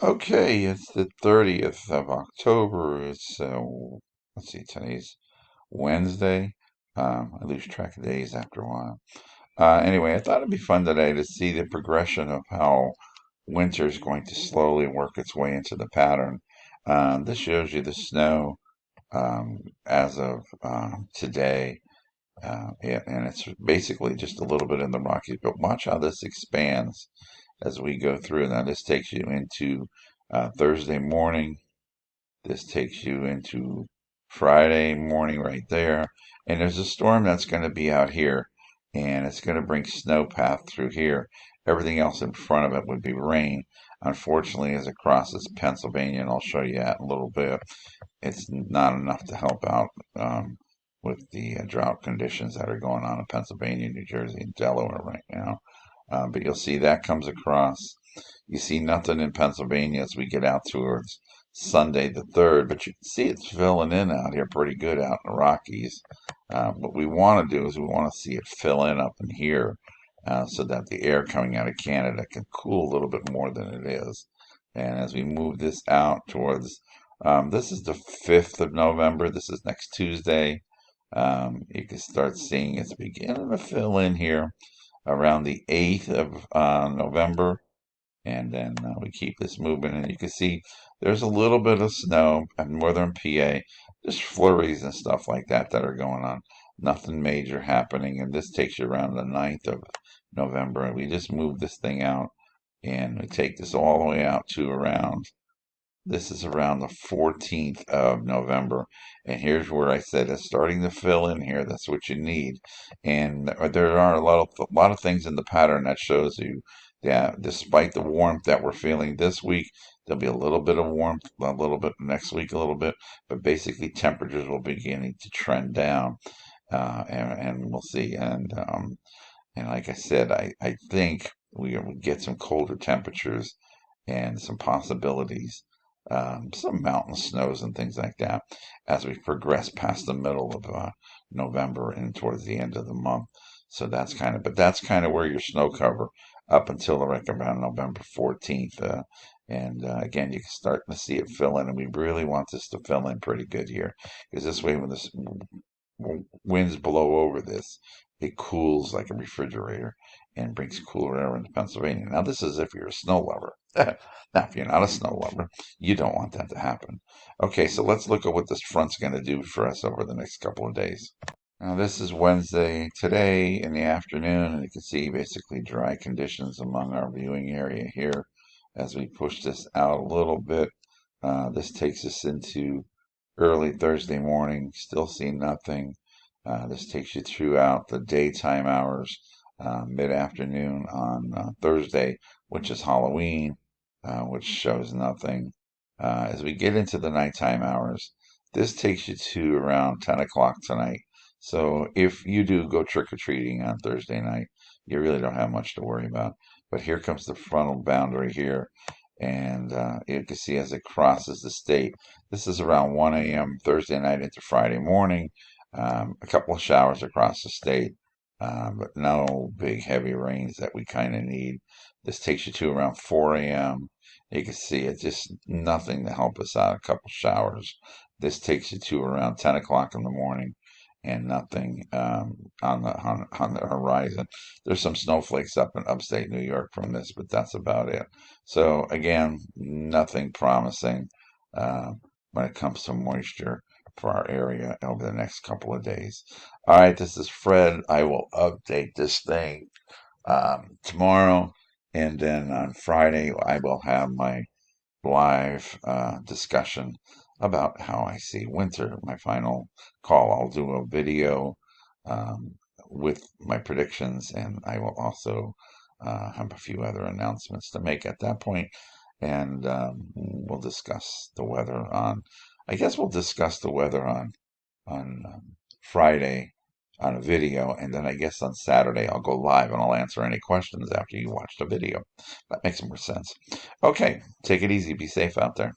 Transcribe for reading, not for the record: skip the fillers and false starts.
Okay, it's the 30th of October. Let's see, today's Wednesday. I lose track of days after a while. Anyway, I thought it'd be fun today to see the progression of how winter is going to slowly work its way into the pattern. This shows you the snow as of today. Yeah, and it's basically just a little bit in the Rockies, but watch how this expands as we go through. Now, this takes you into Thursday morning. This takes you into Friday morning right there. And there's a storm that's going to be out here, and it's going to bring snowpack through here. Everything else in front of it would be rain. Unfortunately, as it crosses Pennsylvania, and I'll show you that in a little bit, it's not enough to help out with the drought conditions that are going on in Pennsylvania, New Jersey, and Delaware right now. But you'll see that comes across. You see nothing in Pennsylvania as we get out towards Sunday the 3rd, but you can see it's filling in out here pretty good out in the Rockies. What we want to do is we want to see it fill in up in here so that the air coming out of Canada can cool a little bit more than it is. And as we move this out towards, this is the 5th of November, this is next Tuesday. You can start seeing it's beginning to fill in here around the 8th of November, and then we keep this moving, and you can see there's a little bit of snow in northern PA, just flurries and stuff like that that are going on. Nothing major happening, and this takes you around the 9th of November, and we just move this thing out, and we take this all the way out to around this is around the 14th of November. And here's where I said it's starting to fill in here. That's what you need. And there are a lot of things in the pattern that shows you that despite the warmth that we're feeling this week, there'll be a little bit of warmth, a little bit next week, a little bit, but basically temperatures will be beginning to trend down. And we'll see. And like I said, I think we will get some colder temperatures and some possibilities, some mountain snows and things like that as we progress past the middle of November and towards the end of the month. So that's kind of where your snow cover up until like around November 14th. And again, you can start to see it fill in, and we really want this to fill in pretty good here because this way, when the winds blow over this, it cools like a refrigerator and brings cooler air into Pennsylvania. Now, this is if you're a snow lover. Now, if you're not a snow lover, you don't want that to happen. Okay, so let's look at what this front's going to do for us over the next couple of days. Now, this is Wednesday today in the afternoon, and you can see basically dry conditions among our viewing area here as we push this out a little bit. This takes us into early Thursday morning, still see nothing. This takes you throughout the daytime hours, mid-afternoon on Thursday, which is Halloween, which shows nothing. As we get into the nighttime hours, this takes you to around 10 o'clock tonight. So if you do go trick-or-treating on Thursday night, you really don't have much to worry about. But here comes the frontal boundary here, and you can see as it crosses the state, this is around 1 a.m. Thursday night into Friday morning. A couple of showers across the state, but no big heavy rains that we kind of need. This takes you to around 4 a.m. You can see it's just nothing to help us out. A couple showers. This takes you to around 10 o'clock in the morning, and nothing on the horizon. There's some snowflakes up in upstate New York from this, but that's about it. So again, nothing promising uh, when it comes to moisture for our area over the next couple of days. All right, this is Fred. I will update this thing tomorrow, and then on Friday I will have my live discussion about how I see winter. My final call. I'll do a video um, with my predictions, and I will also have a few other announcements to make at that point, and we'll discuss the weather on. I guess we'll discuss the weather on Friday on a video, and then I guess on Saturday I'll go live and I'll answer any questions after you watch the video. That makes more sense. Okay, take it easy. Be safe out there.